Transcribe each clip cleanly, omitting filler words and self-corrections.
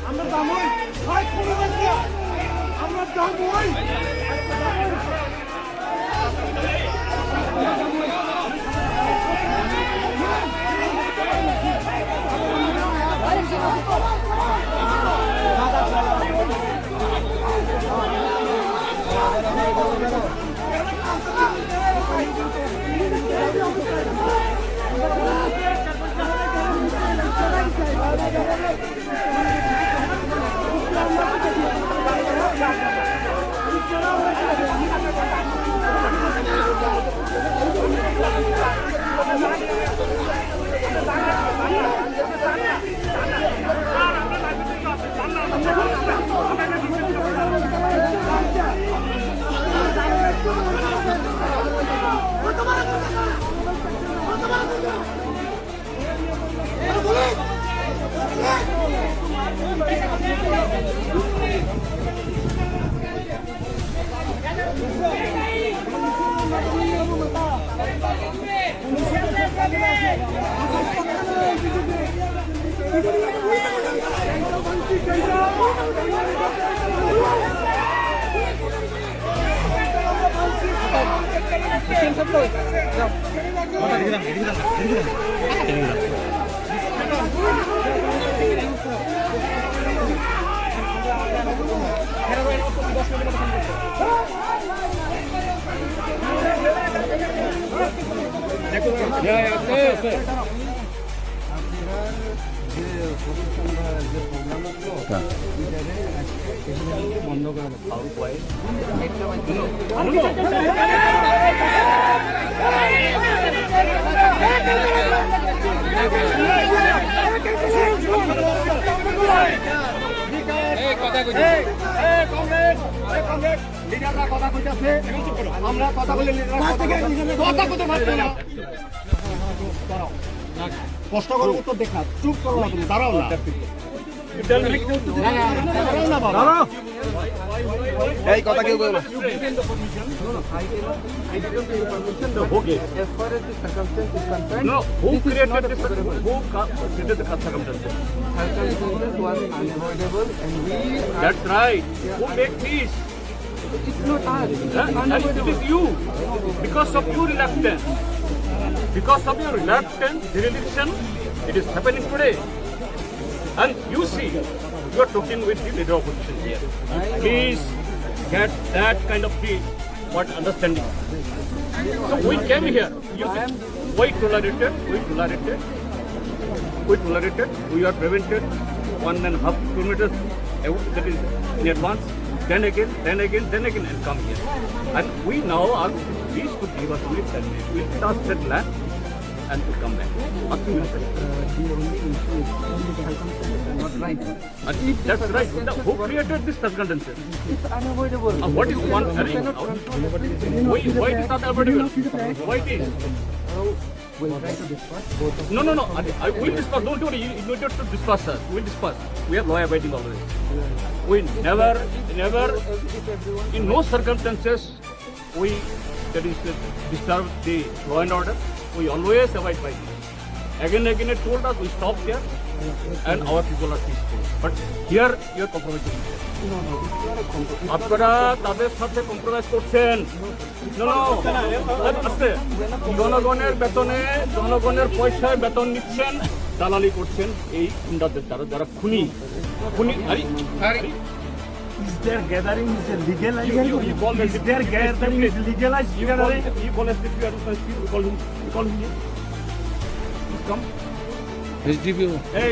আমরা দামই ভাই কোনো বাচ্চা আমরা দামই বন্ধ করে আমরা কথা বলে কষ্ট করে উত্তর দেখ না, চুপ করো না, তুমি দাঁড়াও না, এই কথা কেউ বলবে না। No, who created this? Who created the circumstances? Circumstances was unavoidable, and we. That's right. Who made peace? It's not us. And it is you. Because of your reluctance. Because of your reluctance, dereliction, it is happening today. And you see, you are talking with the leader of opposition here. Please get that kind of what understanding. So we came here. We tolerated. We are prevented 1.5 kilometers that is in advance. Then again, and come here. And we now ask these to give us only 10 minutes. We'll touch that land and to come back. Nothing will happen. The only issue is only the circumstances are not right. And that's right. Who created this circumstances? It's unavoidable. What is one? Why it is not avoidable? Why it is? We'll try to discuss both of No. I will discuss. Don't worry. You don't have to discuss us. We'll discuss. We are law abiding always. We never, in no circumstances, we disturb the law and order. We always abide by it. Again, it told us we stop here, and our people are peaceful. But here, you are compromising. আপনারা তাদের সাথে compromise করছেন। জনগণের বেতনে, জনগণের পয়সায় বেতন নিচ্ছেন, দালালি করছেন এই গুন্ডাদের দ্বারা, যারা খুনি। Is their gathering is legalized? You call Is their gathering is legalized? You call us if you are you call him here. Please come. SDPO. Hey,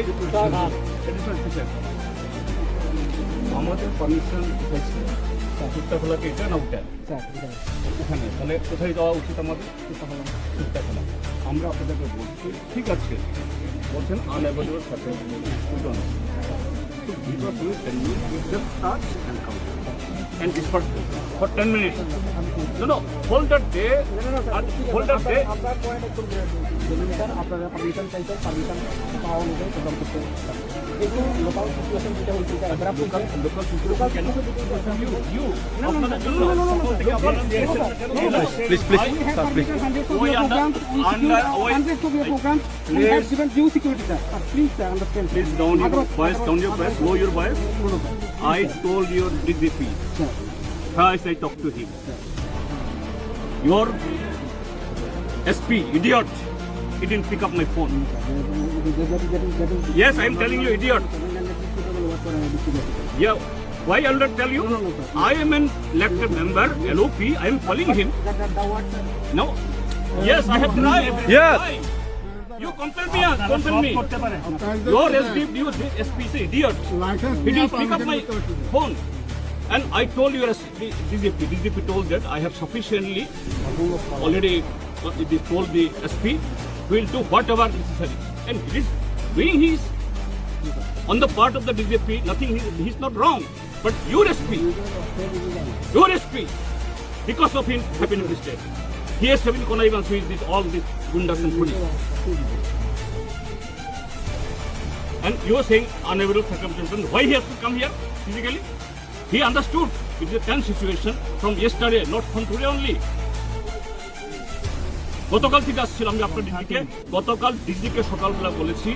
আমাদের পারমিশন হয়েছে কুত্তা খোলাকে এটা না ওটা ওখানে, তাহলে কোথায় যাওয়া উচিত আমাদের? কুত্তা খোলা। আমরা আপনাদেরকে বলছি ঠিক আছে, বলছেন unavailable service. and disperse for 10 minutes. No, hold that day. Hold that day. আপনার পয়েন্ট একটু বলুন স্যার, আপনারা পারমিশন চাইছেন, পারমিশন পাওয়া অনুযায়ী প্রোগ্রাম করতে কিন্তু লোকাল সিচুয়েশন যেটা হয়েছে এটা এবার আপনি Local people can you. Please, please, We under programs we have given due security sir. Please sir, understand. Please down your voice, lower your voice. I told your DGP. First I talked to him. Your SP, idiot. He didn't pick up my phone. Yes, I am telling you, idiot. Yeah. Why I will not tell you? I am an elected member, LOP. I am calling him. No. Yes, I have denied. Yes. Why? You compel me. Your SP is an idiot. He didn't pick up my phone. And I told your DGP told that I have sufficiently already told the SP, will do whatever necessary. And he is doing his, on the part of the DGP, nothing, he's not wrong. But your SP, because of him, happened in this state. He has having connivance with all these gundas and police. And you are saying unavoidable circumstances. Why he has to come here physically? He understood it is a tense situation from yesterday, not from today only. গতকাল থেকে আসছিলাম আমি আপনার ডিজিকে, গতকাল ডিজিকে সকালবেলা বলেছি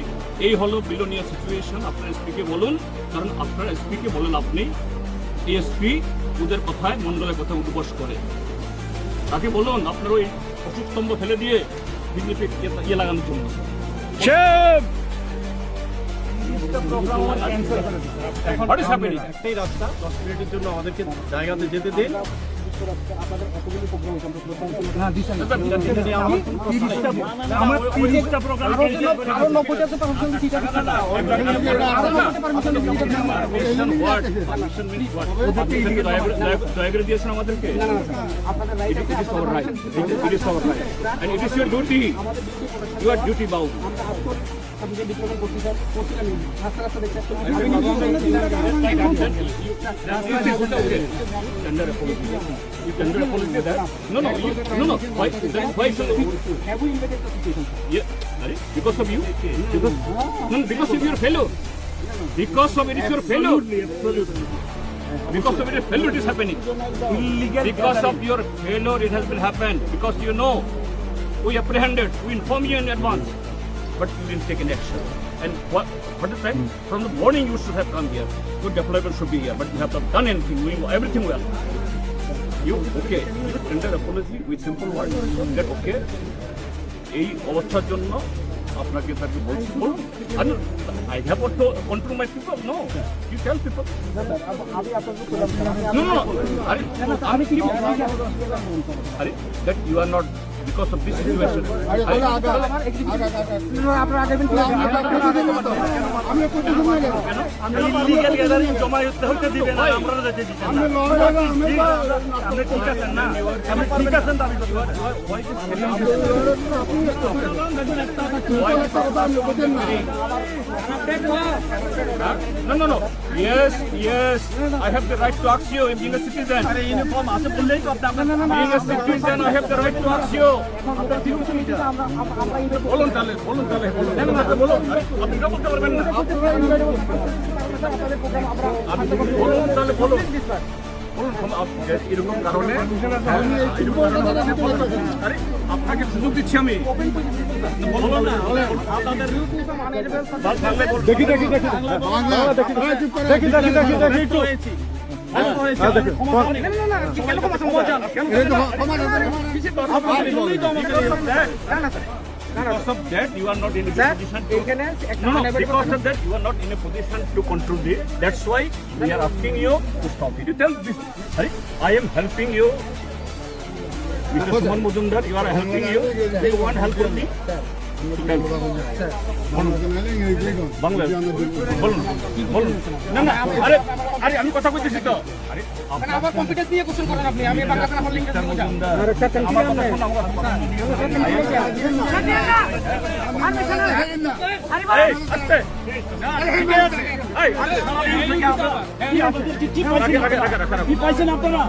এই হলো বিলোনিয়া সিচুয়েশন, আপনার এসপিকে বলুন, কারণ আপনার এসপিকে বলেন আপনি এসপি ওদের কথায় মন্ডলের কথা উদ্বোস করে, তাকে বলুন আপনার ওই অসুস্তম্ভ ফেলে দিয়ে বিজেপি ইয়ে লাগানোর জন্য। What is happening? একটাই রাস্তা, 10 মিনিটের জন্য আমাদেরকে জায়গাতে যেতে দিন। আপনাদের কতগুলো প্রোগ্রাম আমার 30টা প্রোগ্রাম আরো 90টা তো পারমিশন দিতে হবে না, পারমিশন দিতে হবে না। Permission what? Permission means what? দয়াগরে দিয়েছেন আমাদেরকে। আপনাদের It is our right. It is our right. And it is your duty. You are duty bound. আমরা আজকে আমি যে ডিপ্লোমা করছি স্যার, করছিলাম রাস্তা রাস্তা দেখতে Tender apology. You tender apology that? No. Why should you? have we invited the situation? Yeah. Because of you? Because of your failure. Because of it is your failure. Because of your failure it is happening. Because of your failure it has been happened. Because you know, we apprehended, we informed you in advance, but you didn't take any action. And what is time? From the morning you should have come here. Good deployment should be here, but you have not done anything, doing everything well. You tender apology with simple words. That okay? এই অবস্থার জন্য আপনাকে তাকে বলুন। I have to control my people. No, you tell people. আমি আপনাদের No. আমি কি that you are not because of this situation. Illegal gathering জমা হতে দিবেন না, আমরা যেতে দিবেন না। আপনি ঠিক আছেন না? আপনি ঠিক আছেন দাবি করতে। No. Yes. I have the right to ask you if being a citizen. Uniform আছে বললেই তো আপনি Being a citizen, I have the right to ask you. বলুন তাহলে বলুন। আপনি এটা বলতে পারবেন না। বলুন তাহলে বলুন। এরকম কারণে আরে আপনাকে সুযোগ দিচ্ছি আমি। বলুন না। দেখি Because of that, you are not in a position to. Because of that, you are not in a position to control this. That's why we are asking you to stop it. You tell this. I am helping you. Mr. Suman Mujumdar, you are helping you. You want help from me? Bangla বলুন না আরে আমি কথা বলতেছি তো আবার computer দিয়ে question করেন আপনি, আমি বাংলা না হলে ইংরেজি বুঝা আরে কি পাইছেন আপনারা? কি পাইছেন আপনারা?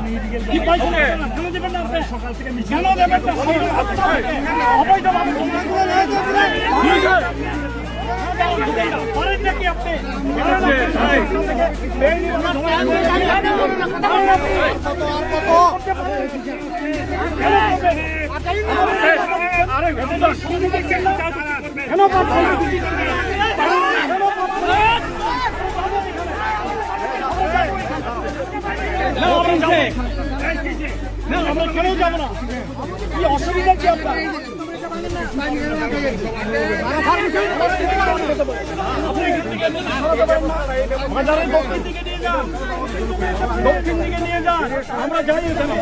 কেন দেবেন না আপনি? সকাল থেকে কেন দেবেন না? অবৈধভাবে করেন নাকি আপনি? আমরা কেন যাবো না? কি অসুবিধা কি আপনার? বাজারের দক্ষিণ দিকে নিয়ে যান, দক্ষিণ দিকে নিয়ে যান, আমরা যাই এখানে।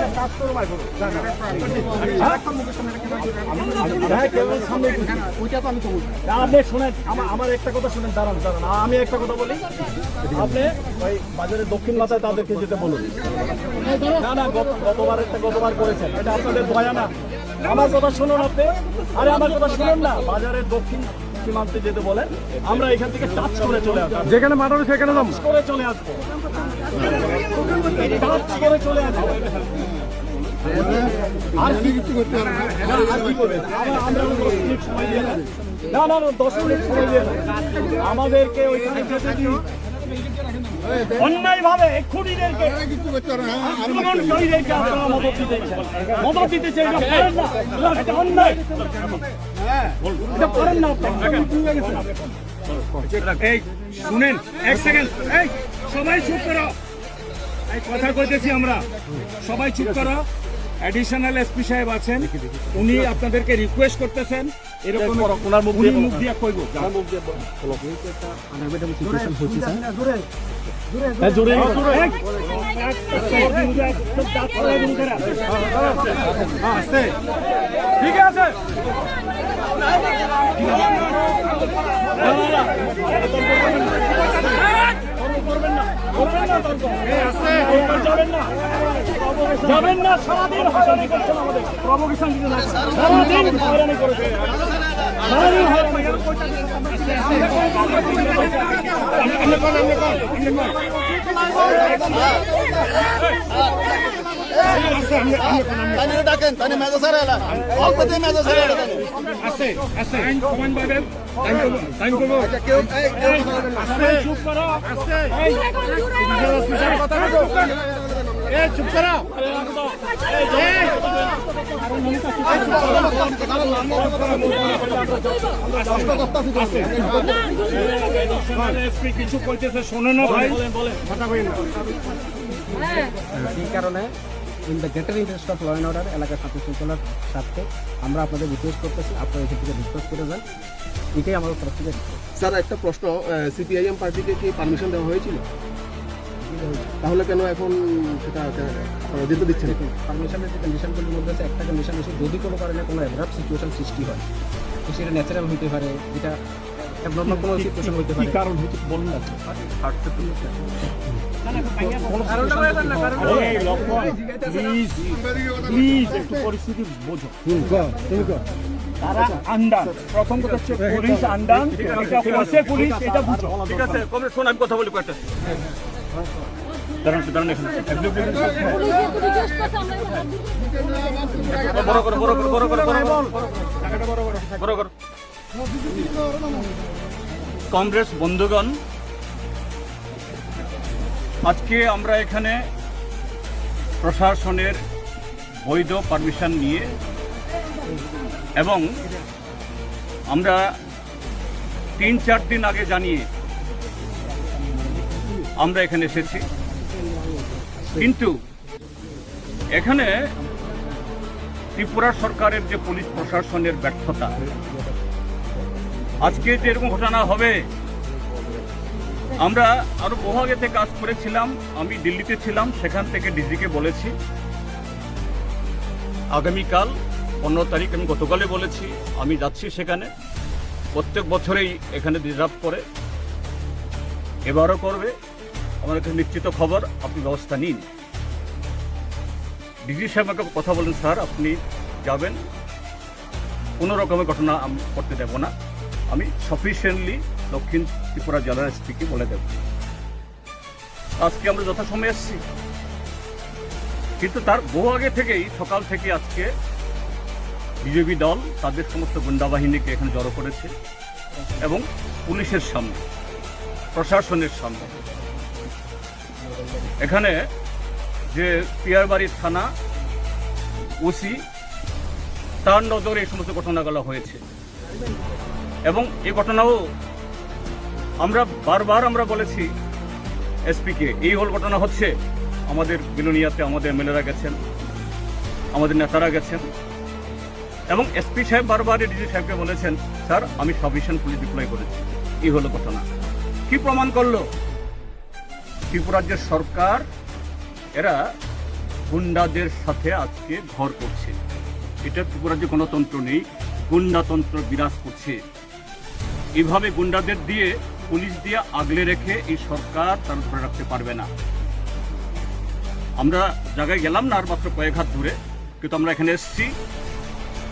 আপনি শোনেন, আমার একটা কথা শোনেন, দাঁড়ান দাঁড়ান, আমি একটা কথা বলি, আপনি ওই বাজারের দক্ষিণ মাথায় তাদেরকে যেতে বলুন। না না, গতবার করেছেন, এটা আপনাদের দয়া না। আমার কথা শুনুন আপনি, আরে আমার কথা শুনুন না, বাজারের দক্ষিণ সীমান্তে যেতে বলেন, আমরা এখান থেকে টাচ করে চলে আসবো, যেখানে মাঠানো সেখানে করে চলে আসবো, টাচ করে চলে আসবো। আর কি কিছু করতে হবে? আমরা 10 মিনিট সময় দিয়ে দেন। না না 10 মিনিট সময় দিয়ে দেন। আমাদেরকে ওইখানে যেতে দিন। অন্যায় ভাবে খুনিদেরকে আক্রমণকারীদেরকে আপনারা মদত দিতে চাই, এটা করেন না, এটা অন্যায়, এটা করেন না আপনারা। এই শুনেন, এক সেকেন্ড, এই সবাই চুপ করো, এই কথা কইতেছি আমরা, সবাই চুপ করো। অ্যাডিশনাল এসপি সাহেব আছেন, উনি আপনাদেরকে রিকোয়েস্ট করতেছেন, এরকম ওনার মুখ দিয়ে কইব, জোরে ঠিক আছে। যাবেন না, সারাদিন হয়রানি করছেন আমাদের, প্রভোকেশন দিতে না, সারাদিন হয়রানি করেছেন, সারাদিন হয়রানি ডাকেন তাহলে মেজো স্যার এলা অল্প দিয়ে মেজো স্যার এলা আছে আছে কমান পাবেন, টাইম করব, কেউ আছে চুপ করো, আছে এই কথা বলো এই চুপ করো, কিছু কইতেছে শোনে না ভাই, কথা কই না। এই কারণে in the greater interest of law and order, এলাকার শান্তি শৃঙ্খলার স্বার্থে আমরা আপনাদের রিকোয়েস্ট করতেছি, আপনারা এখান থেকে ডিসকাস করে যান, এটাই আমাদের তরফ থেকে। স্যার একটা প্রশ্ন, সিপিআইএম পার্টিকে কি পারমিশন দেওয়া হয়েছিল? তাহলে কেন এখন সেটা দিতে দিচ্ছেন? পারমিশনের যে কন্ডিশনগুলির মধ্যে আছে, একটা কন্ডিশন এসে যদি কোনো কারণে কোনো অ্যাডভার্স সিচুয়েশন সৃষ্টি হয়, তো সেটা ন্যাচারাল হইতে পারে, যেটা অ্যাবনর্মাল কোনো সিচুয়েশন হইতে পারে। কারণ হচ্ছে বলুন না, প্লিজ একটু পরিস্থিতি বোঝো। তারা আন্ডার, প্রথম কথা হচ্ছে পুলিশ আন্ডার, এটা হচ্ছে পুলিশ, এটা বুঝো। ঠিক আছে, কমরেড শোন, আমি কথা বলি কয়েকটা। দাঁড়ান দাঁড়ান, এখানে বড় করো, বড় করো, বড় করো, বড় করো। কংগ্রেস বন্ধুগণ, আজকে আমরা এখানে প্রশাসনের বৈধ পারমিশন নিয়ে এবং আমরা 3-4 দিন আগে জানিয়ে আমরা এখানে এসেছি, কিন্তু এখানে ত্রিপুরা সরকারের যে পুলিশ প্রশাসনের ব্যর্থতা, আজকে যে এরকম ঘটনা হবে, আমরা আরো বহু আগে থেকে কাজ করেছিলাম, আমি দিল্লিতে ছিলাম, সেখান থেকে ডিজিকে বলেছি আগামীকাল 15 তারিখ, আমি গতকালে বলেছি আমি যাচ্ছি সেখানে, প্রত্যেক বছরেই এখানে রিজার্ভ করে, এবারও করবে, আমার কাছে নিশ্চিত খবর, আপনি ব্যবস্থা নিন। ডিজি সাহেব আমাকে কথা বলেন, স্যার আপনি যাবেন, কোনো রকমের ঘটনা আমি করতে দেব না, আমি সাফিসিয়েন্টলি দক্ষিণ ত্রিপুরা জেলার এসপিকে বলে দেব। আজকে আমরা যথাসময়ে এসেছি, কিন্তু তার বহু আগে থেকেই, সকাল থেকে আজকে বিজেপি দল তাদের সমস্ত গুন্ডা বাহিনীকে এখানে জড়ো করেছে এবং পুলিশের সামনে, প্রশাসনের সামনে, এখানে যে পিয়ারবাড়ি থানা ওসি তার নজরে এই সমস্ত ঘটনাগুলো হয়েছে। এবং এই ঘটনাও আমরা বলেছি এসপিকে, এই হল ঘটনা হচ্ছে। আমাদের বিলোনিয়াতে আমাদের মেলেরা গেছেন, আমাদের নেতারা গেছেন, এবং এসপি সাহেব বারবার ডিজি সাহেবকে বলেছেন, স্যার আমি সাফিসিয়েন্ট পুলিশ ডিপ্লয় করেছি। এই হলো ঘটনা। কি প্রমাণ করলো? ত্রিপুরার যে সরকার, এরা গুন্ডাদের সাথে আজকে ঘর করছে। এটা ত্রিপুরার যে গণতন্ত্র নেই, গুন্ডাতন্ত্র বিরাজ করছে। এইভাবে গুন্ডাদের দিয়ে, পুলিশ দিয়ে আগলে রেখে এই সরকার তার ধরে রাখতে পারবে না। আমরা জায়গায় গেলাম না আর মাত্র কয়েক হাত দূরে, কিন্তু আমরা এখানে এসেছি।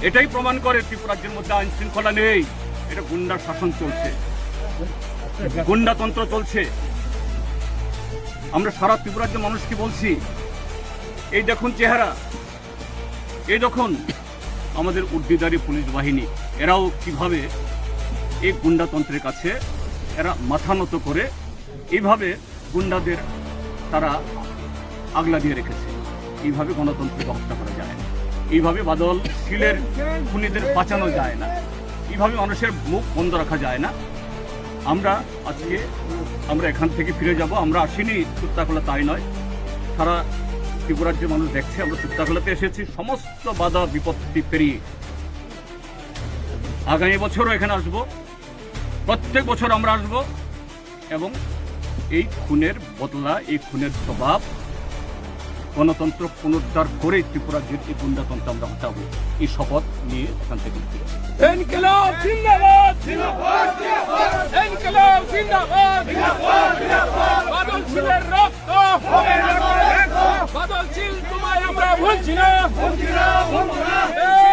এটাই প্রমাণ করে ত্রিপুরা রাজ্যের মধ্যে আইন শৃঙ্খলা নেই, এটা গুন্ডার শাসন চলছে, গুন্ডাতন্ত্র চলছে। আমরা সারা ত্রিপুরা রাজ্যের মানুষকে বলছি, এই দেখুন চেহারা, এই দেখুন আমাদের উর্দিদারি পুলিশ বাহিনী, এরাও কিভাবে এই গুন্ডাতন্ত্রের কাছে এরা মাথা নত করে এইভাবে গুন্ডাদের তারা আগলা দিয়ে রেখেছে। এইভাবে গণতন্ত্রকে হত্যা করা যায় না, এইভাবে বাদল শিলের খুনিদের বাঁচানো যায় না, এইভাবে মানুষের মুখ বন্ধ রাখা যায় না। আমরা এখান থেকে ফিরে যাব। আমরা আসিনি সুত্তাখোলা, তাই নয়, সারা ত্রিপুরার যে মানুষ দেখছে আমরা সুত্তাখোলাতে এসেছি সমস্ত বাধা বিপত্তি পেরিয়ে। আগামী বছরও এখানে আসব, প্রত্যেক বছর আমরা আসব, এবং এই খুনের বদলা, এই খুনের স্বভাব, গণতন্ত্র পুনরুদ্ধার করে ত্রিপুরার যে এই গুন্ডাতন্ত্র আমরা হটাবো, এই শপথ নিয়ে এখান থেকে ইনকিলাব জিন্দাবাদ, জিন্দাবাদ, জিন্দাবাদ, ইনকিলাব জিন্দাবাদ, জিন্দাবাদ, জিন্দাবাদ, বাদল ছিলের রক্ত হবে না, বাদল ছিল তোমায় আমরা ভুলছি না, ভুলছি না, ভুলছি না।